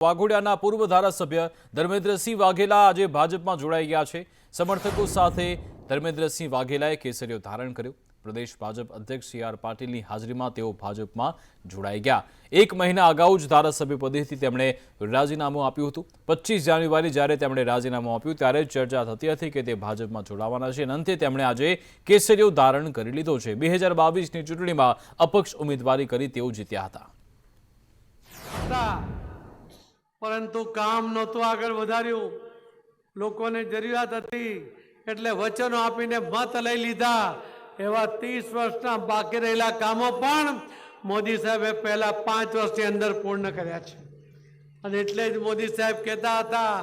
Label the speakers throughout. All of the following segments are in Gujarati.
Speaker 1: વાઘોડિયાના પૂર્વ ધારાસભ્ય ધર્મેન્દ્રસિંહ વાઘેલા આજે ભાજપમાં જોડાઈ ગયા છે। સમર્થકો સાથે ધર્મેન્દ્રસિંહ વાઘેલાએ કેસરીઓ ધારણ કર્યો। પ્રદેશ ભાજપ અધ્યક્ષ સી.આર. પાટીલની હાજરીમાં તેઓ ભાજપમાં જોડાઈ ગયા। 1 મહિના અગાઉ જ ધારાસભ્ય પદેથી તેમણે રાજીનામું આપ્યું હતું। 25 જાન્યુઆરી જ્યારે તેમણે રાજીનામું આપ્યું ત્યારે ચર્ચા થતી હતી કે તે ભાજપમાં જોડાવાના છે। અંતે તેમણે આજે કેસરીઓ ધારણ કરી લીધો છે। 2022ની ચૂંટણીમાં અપક્ષ ઉમેદવારી કરી તેઓ જીત્યા હતા।
Speaker 2: પરંતુ કામ નહોતું આગળ વધાર્યું, લોકોને જરૂરિયાત હતી એટલે વચનો આપીને મત લઈ લીધા। એવા 30 વર્ષના બાકી રહેલા કામો પણ મોદી સાહેબે પહેલા 5 વર્ષની અંદર પૂર્ણ કર્યા છે। અને એટલે જ મોદી સાહેબ કહેતા હતા,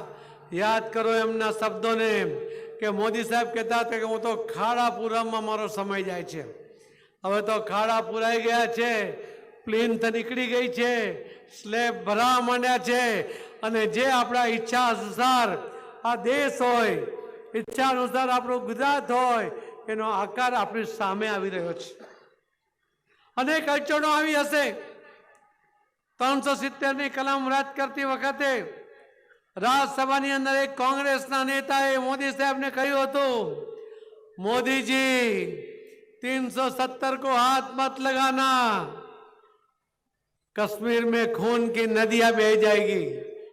Speaker 2: યાદ કરો એમના શબ્દોને, કે મોદી સાહેબ કહેતા હતા કે હું તો ખાડા પૂરવામાં મારો સમય જાય છે। હવે તો ખાડા પૂરાઈ ગયા છે, પ્લિન્થ નીકળી ગઈ છે, સ્લેબ ભરાવા માંડ્યા છે। અને જે આપણા ઈચ્છા અનુસાર આ દેશ હોય, ઈચ્છા અનુસાર આપણું ગુજરાત હોય, એનો આકાર આપણી સામે આવી રહ્યો છે। અનેક અડચણો આવી હશે। 370ની કલમ રદ કરતી વખતે રાજ્યસભાની અંદર એક કોંગ્રેસના નેતાએ મોદી સાહેબને કહ્યું હતું, મોદીજી 370 को हाथ मत लगाना, कश्मीर में खून की नदियां बह जाएगी।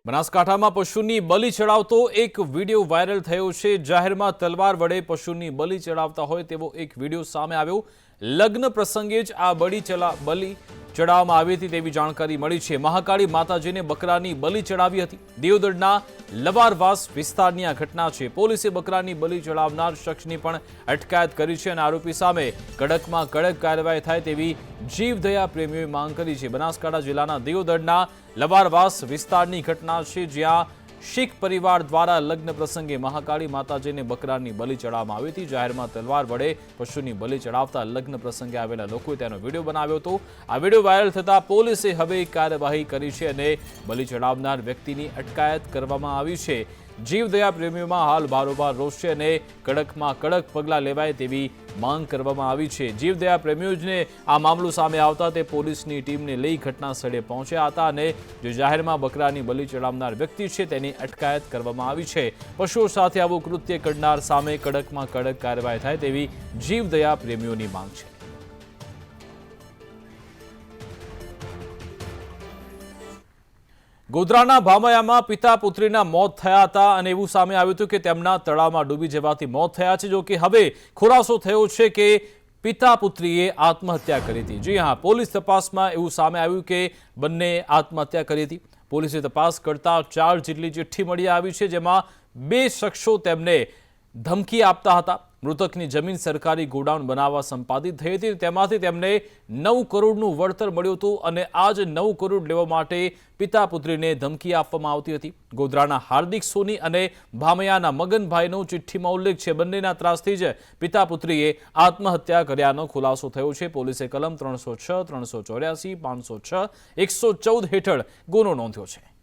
Speaker 1: બનાસકાંઠામાં પશુની બલિ ચડાવતો એક વિડીયો વાયરલ થયો છે। જાહેરમાં તલવાર વડે પશુની બલિ ચડાવતા હોય તેવો એક વિડીયો સામે આવ્યો। લગ્ન પ્રસંગે જ આ બલિ ચડાવવામાં આવી હતી તેવી જાણકારી મળી છે। મહાકાળી માતાજીને બકરાની બલિ ચડાવી હતી। દેવગઢના લવારવાસ વિસ્તારની આ ઘટના છે। પોલીસે બકરાની બલિ ચડાવનાર શખ્સની પણ અટકાયત કરી છે અને આરોપી સામે કડકમાં કડક કાર્યવાહી થાય તેવી જીવદયા પ્રેમીઓએ માંગ કરી છે। બનાસકાંઠા જિલ્લાના દેવગઢના લવારવાસ વિસ્તારની ઘટના છે, જ્યાં શીખ પરિવાર દ્વારા લગ્ન પ્રસંગે મહાકાળી માતાજીને બકરાની બલિ ચડાવવામાં આવી હતી। જાહેરમાં તલવાર વડે પશુની બલિ ચડાવતા લગ્ન પ્રસંગે આવેલા લોકોએ તેનો વિડીયો બનાવ્યો હતો। આ વિડીયો વાયરલ થતા પોલીસે હવે કાર્યવાહી કરી છે અને બલિ ચડાવનાર વ્યક્તિની અટકાયત કરવામાં આવી છે। જીવદયા પ્રેમીઓમાં હાલ બારોબાર રોષ છે અને કડકમાં કડક પગલાં લેવાય તેવી માંગ કરવામાં આવી છે। જીવદયા પ્રેમીઓને આ મામલો સામે આવતા તે પોલીસની ટીમને લઈ ઘટના સ્થળે પહોંચ્યા હતા અને જે જાહેરમાં બકરાની બલિ ચડાવનાર વ્યક્તિ છે તેની અટકાયત કરવામાં આવી છે। પશુઓ સાથે આવું કૃત્ય કરનાર સામે કડકમાં કડક કાર્યવાહી થાય તેવી જીવદયા પ્રેમીઓની માંગ છે। ગોધરાના ભામયામાં પિતા પુત્રીના મોત થયા હતા અને એવું સામે આવ્યું હતું કે તેમના તળાવમાં ડૂબી જવાથી મોત થયા છે। જો કે હવે ખુલાસો થયો છે કે પિતા પુત્રીએ આત્મહત્યા કરી હતી। જી હા, પોલીસ તપાસમાં એવું સામે આવ્યું કે બંને આત્મહત્યા કરી હતી। પોલીસે તપાસ કરતા 4 જેટલી ચિઠ્ઠી મળી આવી છે, જેમાં 2 શખ્સો તેમને ધમકી આપતા હતા। મૃતકની જમીન સરકારી ગોડાઉન બનાવવા સંપાદિત થઈ હતી। તેમાંથી તેમને 9 કરોડનું વળતર મળ્યું હતું અને આ જ 9 કરોડ લેવા માટે પિતા પુત્રીને ધમકી આપવામાં આવતી હતી। ગોધરાના હાર્દિક સોની અને ભામયાના મગનભાઈનો ચિઠ્ઠીમાં ઉલ્લેખ છે। બંનેના ત્રાસથી જ પિતા પુત્રીએ આત્મહત્યા કર્યાનો ખુલાસો થયો છે। પોલીસે કલમ 306, 384, 506, 114 હેઠળ ગુનો નોંધ્યો છે।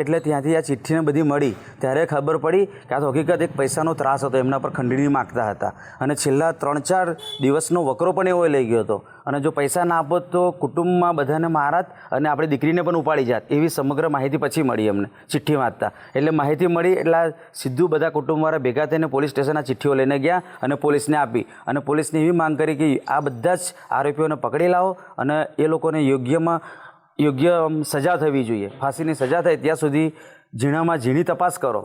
Speaker 3: એટલે ત્યાંથી આ ચિઠ્ઠીને બધી મળી ત્યારે ખબર પડી કે આ તો હકીકત એક પૈસાનો ત્રાસ હતો, એમના પર ખંડણી માગતા હતા અને છેલ્લા 3-4 દિવસનો વકરો પણ એવો લઈ ગયો હતો અને જો પૈસા ના આપો તો કુટુંબમાં બધાને મારત અને આપણી દીકરીને પણ ઉપાડી જાત, એવી સમગ્ર માહિતી પછી મળી અમને ચિઠ્ઠી વાંચતા। એટલે માહિતી મળી એટલે સીધું બધા કુટુંબવાળા ભેગા થઈને પોલીસ સ્ટેશન આ ચિઠ્ઠીઓ લઈને ગયા અને પોલીસને આપી અને પોલીસને એવી માંગ કરી કે આ બધા જ આરોપીઓને પકડી લાવો અને એ લોકોને યોગ્ય સજા થવી જોઈએ। ફાંસીની સજા થાય ત્યાં સુધી ઝીણામાં ઝીણી તપાસ કરો।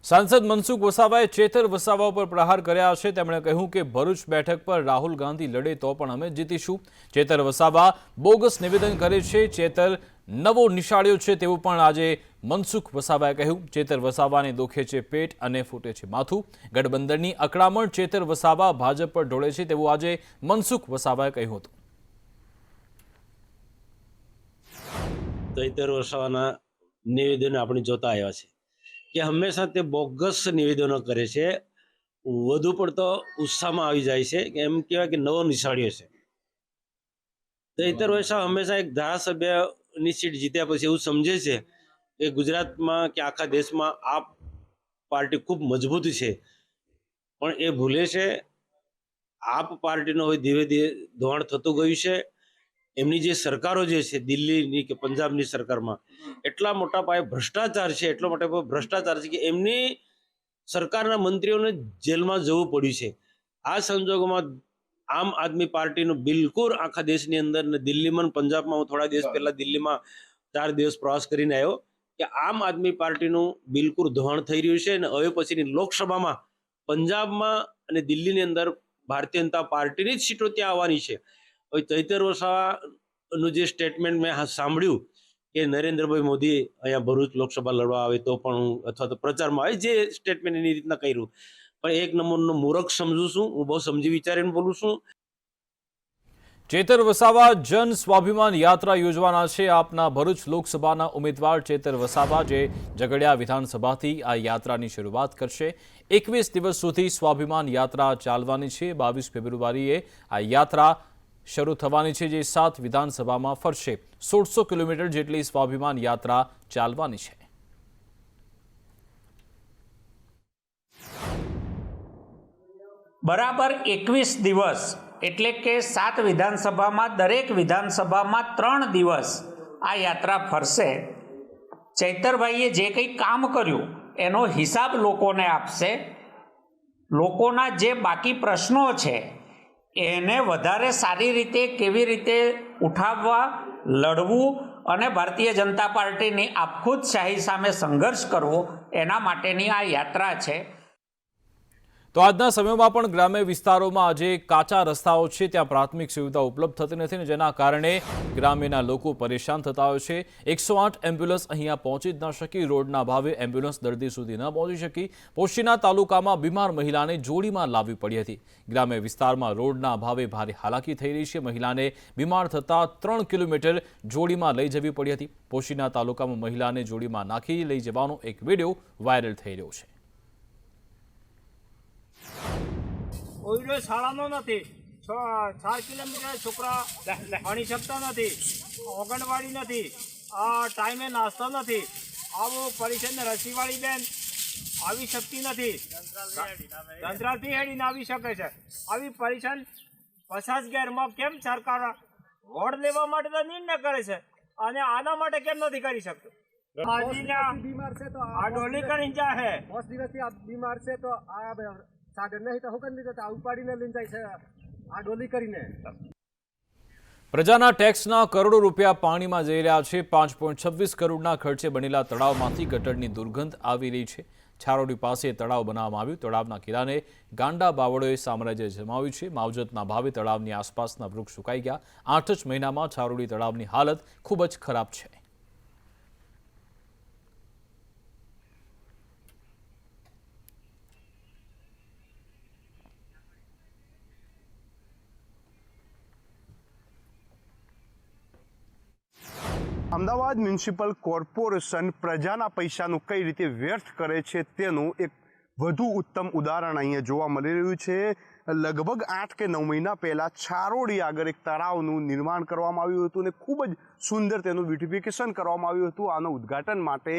Speaker 1: સાંસદ મનસુખ વસાવાએ ચેતર વસાવા પર પ્રહાર કર્યા છે। તેમણે કહ્યું કે ભરૂચ બેઠક પર રાહુલ ગાંધી લડે તો પણ અમે જીતીશું। ચેતર વસાવા બોગસ નિવેદન કરે છે। ચેતર નવો નિશાળ્યો છે તેવું પણ આજે મનસુખ વસાવાએ કહ્યું। ચેતર વસાવાને દુખે છે પેટ અને ફૂટે છે માથું। ગઠબંધનની અકળામણ ચેતર વસાવા ભાજપ પર ઢોળે છે તેવું આજે મનસુખ વસાવાએ કહ્યું હતું।
Speaker 4: ચેતર વસાવાના નિવેદનો આપણે જોતા આવ્યા છે કે હંમેશા તે બોગસ નિવેદનો કરે છે, વધુ પડતો ઉત્સાહમાં આવી જાય છે કે એમ કહેવાય કે નવો નિશાળ્યો છે। ચેતર વસાવા હંમેશા એક ધારાસભ્યની સીટ જીત્યા પછી એવું સમજે છે કે ગુજરાતમાં કે આખા દેશમાં આ પાર્ટી ખૂબ મજબૂત છે, પણ એ ભૂલે છે આપ પાર્ટીનો ધીરે ધીરે ધોવાણ થતું ગયું છે। એમની જે સરકારો જે છે દિલ્હીની કે પંજાબની સરકારમાં એટલા મોટા પાયે ભ્રષ્ટાચાર છે, એટલો મોટા પાયે ભ્રષ્ટાચાર છે કે એમની સરકારના મંત્રીઓને જેલમાં જવું પડ્યું છે. આ સંજોગોમાં આમ આદમી પાર્ટીનું બિલકુલ આખા દેશની અંદર ને દિલ્હીમાં ને પંજાબમાં, હું થોડા દિવસ પહેલા દિલ્હીમાં 4 દિવસ પ્રવાસ કરીને આવ્યો, કે આમ આદમી પાર્ટીનું બિલકુલ ધોવાણ થઈ રહ્યું છે. અને હવે પછીની લોકસભામાં પંજાબમાં અને દિલ્હીની અંદર ભારતીય જનતા પાર્ટીની જ સીટો ત્યાં આવવાની છે. હવે ચૈતર વસાવાનું જે સ્ટેટમેન્ટ મેં સાંભળ્યું કે નરેન્દ્રભાઈ મોદી અહીંયા ભરૂચ લોકસભા લડવા આવે તો પણ હું, અથવા તો પ્રચારમાં આવે, જે સ્ટેટમેન્ટ એની રીતના કર્યું, પણ એક નંબરનો મૂર્ખ સમજુ છું હું. બહુ સમજી વિચારીને બોલું છું.
Speaker 1: ચેતર વસાવા જન સ્વાભિમાન યાત્રા યોજવાના છે. આપના ભરૂચ લોકસભાના ઉમેદવાર ચેતર વસાવા જે ઝઘડિયા વિધાનસભાથી આ યાત્રાની શરૂઆત કરશે. 21 દિવસ સુધી સ્વાભિમાન યાત્રા ચાલવાની છે. 22 ફેબ્રુઆરીએ આ યાત્રા શરૂ થવાની છે, જે 7 વિધાનસભામાં ફરશે. 1600 કિલોમીટર જેટલી સ્વાભિમાન યાત્રા ચાલવાની છે.
Speaker 5: બરાબર 21 દિવસ એટલે કે 7 વિધાનસભામાં, દરેક વિધાનસભામાં 3 દિવસ આ યાત્રા ફરશે. ચૈતરભાઈએ જે કંઈ કામ કર્યું એનો હિસાબ લોકોને આપશે. લોકોના જે બાકી પ્રશ્નો છે એને વધારે સારી રીતે કેવી રીતે ઉઠાવવા, લડવું અને ભારતીય જનતા પાર્ટીની આપખુદશાહી સામે સંઘર્ષ કરવો, એના માટેની આ યાત્રા છે.
Speaker 1: તો આજના સમયમાં પણ ગ્રામ્ય વિસ્તારોમાં આજે કાચા રસ્તાઓ છે, ત્યાં પ્રાથમિક સુવિધા ઉપલબ્ધ થતી નથી ને જેના કારણે ગ્રામ્યના લોકો પરેશાન થતા હોય છે. 108 એમ્બ્યુલન્સ અહીંયા પહોંચી જ ન શકી. રોડના અભાવે એમ્બ્યુલન્સ દર્દી સુધી ન પહોંચી શકી. પોશીના તાલુકામાં બીમાર મહિલાને જોડીમાં લાવવી પડી હતી. ગ્રામ્ય વિસ્તારમાં રોડના અભાવે ભારે હાલાકી થઈ રહી છે. મહિલાને બીમાર થતાં 3 કિલોમીટર જોડીમાં લઈ જવી પડી હતી. પોશીના તાલુકામાં મહિલાને જોડીમાં નાખી લઈ જવાનો એક વિડીયો વાયરલ થઈ રહ્યો છે.
Speaker 6: ઓઈડો શાળાનો નથી, 4 કિલોમીટર છોકરા ભણી શકતા નથી, આંગણવાડી નથી, આ ટાઈમે નાસ્તો નથી. આવો પરીક્ષાને રસીવાળી બેન આવી શકતી નથી, ધંધરાથી હેડીને આવી શકે છે. આવી પરીક્ષા 50 ગેરમાં કેમ સરકાર વોર્ડ લેવા માટે તો નિર્ણય કરે છે અને આના માટે કેમ નથી કરી શકતું?
Speaker 7: બીમાર છે તો
Speaker 6: આ ડોલી કરીને જાહે
Speaker 7: 10 દિવસથી બીમાર છે તો આ સાગર નહીં તો હું કરી દીધો ઉપાડીને લઈને જાય છે આ ડોલી કરીને.
Speaker 1: પ્રજાના ટેક્સના કરોડો રૂપિયા પાણીમાં જઈ રહ્યા છે. 5.26 કરોડના ખર્ચે બનેલા તળાવમાંથી ગટરની દુર્ગંધ આવી રહી છે. છારોડી પાસે તળાવ બનાવવામાં આવ્યું. તળાવના કિનારે ગાંડા બાવળોએ સામ્રાજ્ય જમાવ્યું છે. માવજતના ભાવે તળાવની આસપાસના વૃક્ષ સુકાઈ ગયા. 8 જ મહિનામાં છારોડી તળાવની હાલત ખૂબ જ ખરાબ છે.
Speaker 8: અમદાવાદ મ્યુનિસિપલ કોર્પોરેશન પ્રજાના પૈસાનું કઈ રીતે વ્યર્થ કરે છે તેનું એક વધુ ઉત્તમ ઉદાહરણ અહીંયા જોવા મળી રહ્યું છે. લગભગ 8 કે 9 મહિના પહેલાં છારોડી આગળ એક તળાવનું નિર્માણ કરવામાં આવ્યું હતું અને ખૂબ જ સુંદર તેનું બ્યુટિફિકેશન કરવામાં આવ્યું હતું. આનું ઉદ્ઘાટન માટે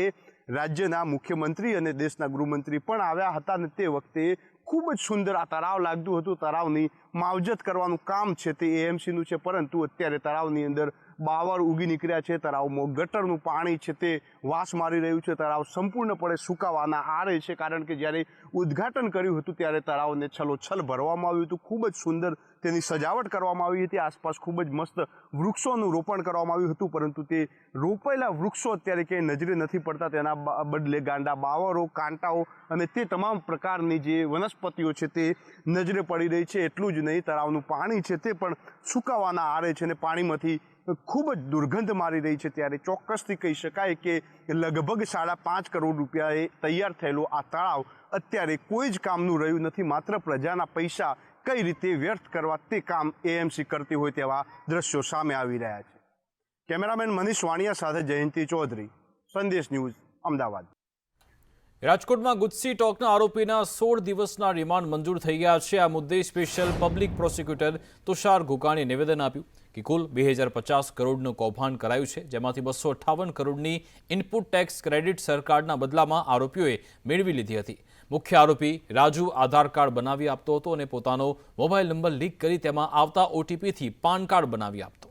Speaker 8: રાજ્યના મુખ્યમંત્રી અને દેશના ગૃહમંત્રી પણ આવ્યા હતા અને તે વખતે ખૂબ જ સુંદર આ તળાવ લાગતું હતું. તળાવની માવજત કરવાનું કામ છે તે એએમસીનું છે, પરંતુ અત્યારે તળાવની અંદર બાવર ઉગી નીકળ્યા છે. તળાવમાં ગટરનું પાણી છે તે વાસ મારી રહ્યું છે. તળાવ સંપૂર્ણપણે સુકાવાના આરે છે, કારણ કે જ્યારે ઉદ્ઘાટન કર્યું હતું ત્યારે તળાવને છલોછલ ભરવામાં આવ્યું હતું. ખૂબ જ સુંદર તેની સજાવટ કરવામાં આવી હતી. આસપાસ ખૂબ જ મસ્ત વૃક્ષોનું રોપણ કરવામાં આવ્યું હતું, પરંતુ તે રોપાયેલા વૃક્ષો અત્યારે ક્યાંય નજરે નથી પડતા. તેના બદલે ગાંડા બાવરો, કાંટાઓ અને તે તમામ પ્રકારની જે વનસ્પતિઓ છે તે નજરે પડી રહી છે. એટલું જ નહીં, તળાવનું પાણી છે તે પણ સુકાવાના આરે છે અને પાણીમાંથી ખૂબ જ દુર્ગંધ મારી રહી છે. ત્યારે ચોક્કસથી કહી શકાય કે લગભગ 5.5 કરોડ રૂપિયાએ તૈયાર થયેલું આ તળાવ અત્યારે કોઈ જ કામનું રહ્યું નથી. માત્ર પ્રજાના પૈસા કઈ રીતે વ્યર્થ કરવા તે કામ એએમસી કરતી હોય તેવા દ્રશ્યો સામે આવી રહ્યા છે. કેમેરામેન મનીષ વાણિયા સાથે જયંતિ ચૌધરી, સંદેશ ન્યૂઝ, અમદાવાદ.
Speaker 1: રાજકોટમાં ગુજસી ટોકના આરોપીના 16 દિવસના રિમાન્ડ મંજૂર થઈ ગયા છે. આ મુદ્દે સ્પેશિયલ પબ્લિક પ્રોસિક્યુટર તુષાર ઘુકાણીએ નિવેદન આપ્યું કે કુલ 2050 કરોડનું કૌભાંડ કરાયું છે, જેમાંથી 258 કરોડની ઇનપુટ ટેક્સ ક્રેડિટ સરકારના બદલામાં આરોપીઓએ મેળવી લીધી હતી. મુખ્ય આરોપી રાજુ આધાર કાર્ડ બનાવી આપતો હતો અને પોતાનો મોબાઈલ નંબર લીક કરી તેમાં આવતા ઓટીપીથી પાન કાર્ડ બનાવી આપતો.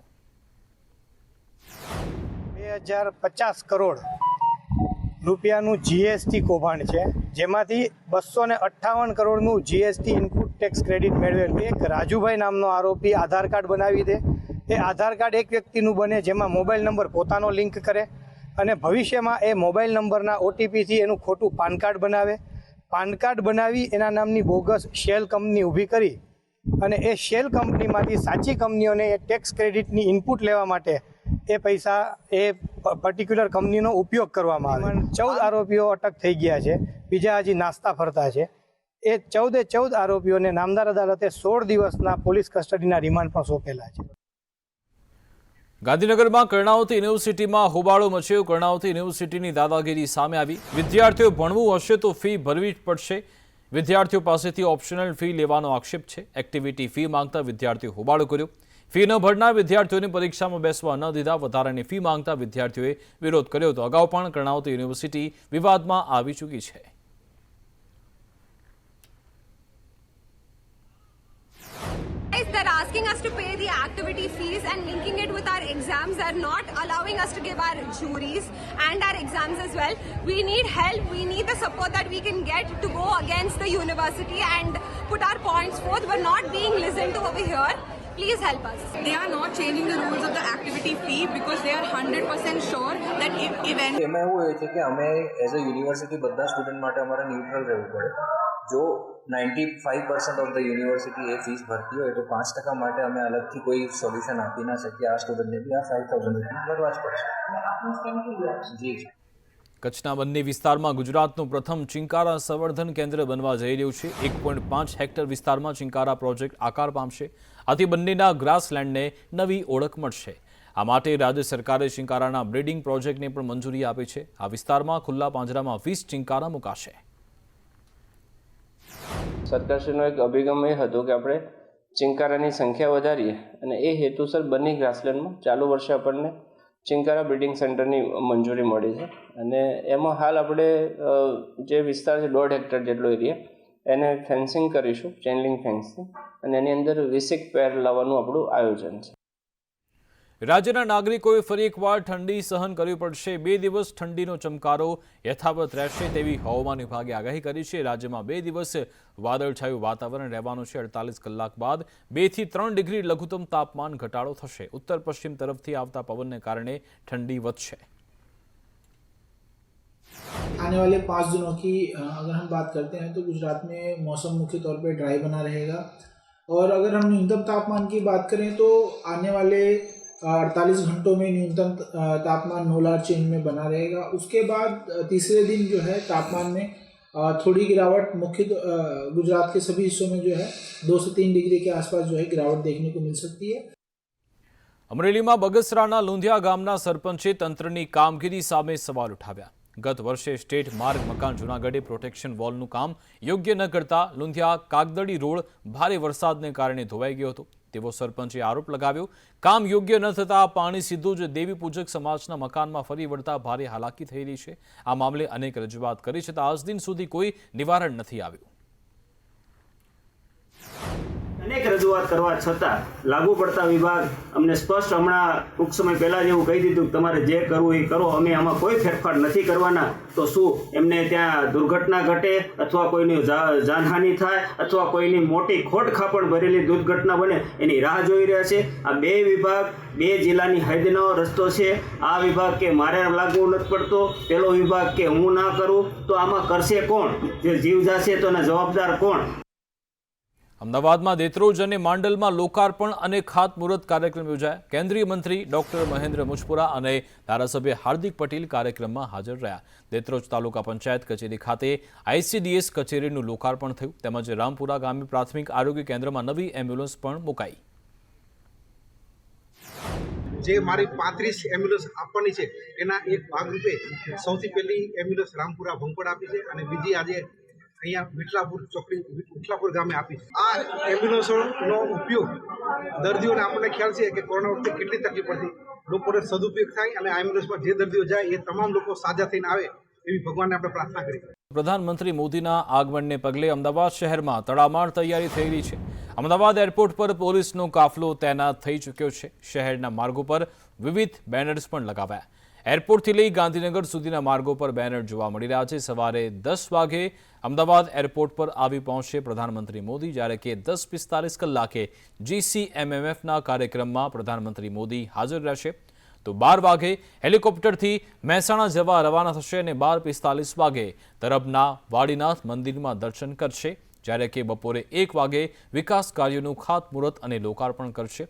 Speaker 7: 2050 કરોડ રૂપિયાનું જીએસટી કૌભાંડ છે, જેમાંથી 258 કરોડનું જીએસટી ઇનપુટ ટેક્સ ક્રેડિટ મેળવેલ. એક રાજુભાઈ નામનો આરોપી આધાર કાર્ડ બનાવી દે, એ આધાર કાર્ડ એક વ્યક્તિનું બને જેમાં મોબાઈલ નંબર પોતાનો લિંક કરે અને ભવિષ્યમાં એ મોબાઈલ નંબરના ઓટીપીથી એનું ખોટું પાન કાર્ડ બનાવે. પાન કાર્ડ બનાવી એના નામની બોગસ શેલ કંપની ઊભી કરી અને એ શેલ કંપનીમાંથી સાચી કંપનીઓને એ ટેક્સ ક્રેડિટની ઇનપુટ લેવા માટે એ પૈસા એ પર્ટિક્યુલર કંપનીનો ઉપયોગ કરવામાં આવે. 14 આરોપીઓ અટક થઈ ગયા છે, બીજા હજી નાસ્તા ફરતા છે. એ 14 આરોપીઓને નામદાર અદાલતે 16 દિવસના પોલીસ કસ્ટડીના રિમાન્ડ પણ સોંપેલા છે.
Speaker 1: ગાંધીનગરમાં કર્ણાવતી યુનિવર્સિટીમાં હોબાળો મચ્યો. કર્ણાવતી યુનિવર્સિટીની દાદાગીરી સામે આવી. વિદ્યાર્થીઓ ભણવું હશે તો ફી ભરવી જ પડશે. વિદ્યાર્થીઓ પાસેથી ઓપ્શનલ ફી લેવાનો આક્ષેપ છે. એક્ટિવિટી ફી માંગતા વિદ્યાર્થીઓ હોબાળો કર્યો. ફી ન ભરનાર વિદ્યાર્થીઓને પરીક્ષામાં બેસવા ન દીધા. વધારાની ફી માંગતા વિદ્યાર્થીઓએ વિરોધ કર્યો હતો. અગાઉ પણ કર્ણાવતી યુનિવર્સિટી વિવાદમાં આવી ચૂકી છે.
Speaker 9: They're asking us to pay the activity fees and linking it with our exams. They're not allowing us to give our juries and our exams as well. We need help. We need the support that we can get to go against the university and put our points forth. We're not being listened to over here. Please help us.
Speaker 10: They are not changing the rules of the activity fee because they are 100% sure that if event
Speaker 11: એમાં એવું હોય છે કે અમે એઝ અ યુનિવર્સિટી બધા સ્ટુડન્ટ માટે અમારે ન્યુટ્રલ રહેવું પડે. જો 95% of the university A fees ભરતી હોય તો 5% માટે અમે અલગથી કોઈ સોલ્યુશન આપી ના શકીએ. આ સ્ટુડન્ટને બી આ 5,000 રૂપીસ ભરવા જ પડશે. જી.
Speaker 1: કચ્છના બંને વિસ્તારમાં ગુજરાતનું પ્રથમ ચિંકારા સંવર્ધન કેન્દ્ર બનવા જઈ રહ્યું છે. 1.5 હેક્ટર વિસ્તારમાં ચિંકારા પ્રોજેક્ટ આકાર પામશે. આથી બંનેના ગ્રાસલેન્ડને નવી ઓળખ મળશે. આ માટે રાજ્ય સરકારે ચિંકારાના બ્રીડિંગ પ્રોજેક્ટને પણ મંજૂરી આપી છે. આ વિસ્તારમાં ખુલ્લા પાંજરામાં 20 ચિંકારા મુકાશે.
Speaker 12: સરકારશ્રીનો એક અભિગમ એ હતો કે આપણે ચિંકારાની સંખ્યા વધારીએ અને એ હેતુસર બંને ગ્રાસલેન્ડમાં ચાલુ વર્ષે આપણને ચિંકારા બ્રીડિંગ સેન્ટરની મંજૂરી મળી છે અને એમાં હાલ આપણે જે વિસ્તાર છે 1.5 હેક્ટર જેટલો એરિયા એને ફેન્સિંગ કરીશું, ચેનલિંગ ફેન્સિંગ, અને એની અંદર 20 પેર લાવવાનું આપણું આયોજન છે.
Speaker 1: રાજ્યના નાગરિકોએ ફરી એકવાર ઠંડી સહન કરવી પડશે. 2 દિવસ ઠંડીનો ચમકારો યથાવત રહેશે તેવી હવામાન વિભાગે આગાહી કરી છે. રાજ્યમાં 2 દિવસ વાદળછાયું વાતાવરણ રહેવાનું છે. 48 કલાક બાદ 2 થી 3 ડિગ્રી લઘુત્તમ તાપમાન ઘટાડો થશે. ઉત્તર પશ્ચિમ તરફથી આવતા પવનને કારણે ઠંડી વધશે.
Speaker 13: आने वाले 5 दिनों की अगर हम बात करते हैं तो गुजरात में मौसम मुख्य तौर पे ड्राई बना रहेगा और अगर हम न्यूनतम तापमान की बात करें तो आने वाले 48 घंटों में न्यूनतम तापमान नोलार चेंज में बना रहेगा. उसके बाद तीसरे दिन जो है तापमान में थोड़ी गिरावट मुख्य गुजरात के सभी हिस्सों में जो है 2 से 3 डिग्री के आसपास जो है गिरावट देखने को मिल सकती है.
Speaker 1: અમરેલીમાં બગસરાના લુંધિયા ગામના સરપંચે તંત્રની કામગીરી સામે સવાલ ઉઠાવ્યા. ગત વર્ષે સ્ટેટ માર્ગ મકાન જૂનાગઢે પ્રોટેક્શન વોલનું કામ યોગ્ય ન કરતા લુંધિયા કાગદડી રોડ ભારે વરસાદને કારણે ધોવાઈ ગયો હતો તેવો સરપંચે આરોપ લગાવ્યો. કામ યોગ્ય ન થતા પાણી સીધું જ દેવી પૂજક સમાજના મકાનમાં ફરી વળતા ભારે હાલાકી થઈ રહી છે. આ મામલે અનેક રજૂઆત કરી છતાં આજ દિન સુધી કોઈ નિવારણ નથી આવ્યું.
Speaker 6: અનેક રજૂઆત કરવા છતાં લાગુ પડતા વિભાગ અમને સ્પષ્ટ હમણાં ટૂંક સમય પહેલાં જ એવું કહી દીધું કે તમારે જે કરવું એ કરો, અમે આમાં કોઈ ફેરફાર નથી કરવાના. તો શું એમને ત્યાં દુર્ઘટના ઘટે અથવા કોઈની જાનહાનિ થાય અથવા કોઈની મોટી ખોટ ખાપણ ભરેલી દુર્ઘટના બને એની રાહ જોઈ રહ્યા છે. આ 2 વિભાગ 2 જિલ્લાની હદનો રસ્તો છે. આ વિભાગ કે મારે લાગવું નથી પડતો, પેલો વિભાગ કે હું ના કરું, તો આમાં કરશે કોણ? જે જીવ જશે તો એના જવાબદાર કોણ?
Speaker 1: અમદાવાદમાં દેત્રોજ અને માંડલમાં લોકાર્પણ અને ખાતમુહૂર્ત કાર્યક્રમ યોજાયા. કેન્દ્રીય મંત્રી ડોક્ટર મહેન્દ્ર મુજપુરા અને ધારાસભ્ય હાર્દિક પટેલ કાર્યક્રમમાં હાજર રહ્યા. દેત્રોજ તાલુકા પંચાયત કચેરી ખાતે ICDS કચેરીનું લોકાર્પણ થયું તેમજ રામપુરા ગામે પ્રાથમિક આરોગ્ય કેન્દ્રમાં નવી એમ્બ્યુલન્સ પણ મુકાઈ.
Speaker 14: જે મારી 35 એમ્બ્યુલન્સ આપવાની છે એના એક ભાગરૂપે સૌથી પહેલી એમ્બ્યુલન્સ રામપુરા ભંગપડ આપી છે અને બીજી આજે અહીંયા વિઠલાપુર ગામે આપી. આ એમ્બ્યુલન્સનો ઉપયોગ દર્દીઓને આપણને ખ્યાલ છે કે કોરોના વખતે કેટલી તકલીફ પડતી, લોકોને સદુપયોગ થાય અને આ એમ્બ્યુલન્સમાં જે દર્દીઓ જાય એ તમામ લોકો સાજા થઈને આવે એવી ભગવાનને આપણે પ્રાર્થના કરી.
Speaker 1: પ્રધાનમંત્રી મોદીના આગમનને પગલે અમદાવાદ શહેરમાં તડામાર તૈયારી થઈ રહી છે. અમદાવાદ એરપોર્ટ પર પોલીસનો કાફલો તૈનાત થઈ ચૂક્યો છે. શહેરના માર્ગો પર વિવિધ બેનર્સ પણ લગાવાયા. એરપોર્ટથી લઈ ગાંધીનગર સુધીના માર્ગો પર બેનર જોવા મળી રહ્યા છે। સવારે 10 વાગે અમદાવાદ એરપોર્ટ પર આવી પહોંચશે પ્રધાનમંત્રી મોદી, જ્યારે કે 10:45 કલાકે GCMMFના કાર્યક્રમમાં પ્રધાનમંત્રી મોદી હાજર રહેશે। તો 12 વાગે હેલિકોપ્ટરથી મહેસાણા જવા રવાના થશે અને 12:45 વાગે તરબના વાડીનાથ મંદિરમાં દર્શન કરશે, જ્યારે કે બપોરે 1 વાગે વિકાસ કાર્યોનું ખાતમુહૂર્ત અને લોકાર્પણ કરશે।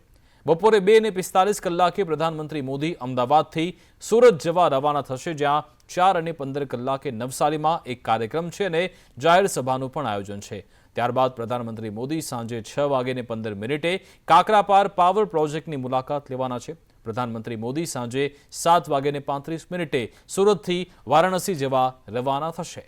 Speaker 1: બપોરે 2:45 કલાકે પ્રધાનમંત્રી મોદી અમદાવાદથી સુરત જવા રવાના થશે, જ્યાં 4:15 કલાકે નવસારીમાં એક કાર્યક્રમ છે અને જાહેર સભાનું પણ આયોજન છે। ત્યારબાદ પ્રધાનમંત્રી મોદી સાંજે 6:15 કાકરાપાર પાવર પ્રોજેક્ટની મુલાકાત લેવાના છે। પ્રધાનમંત્રી મોદી સાંજે 7:35 સુરતથી વારાણસી જવા રવાના થશે।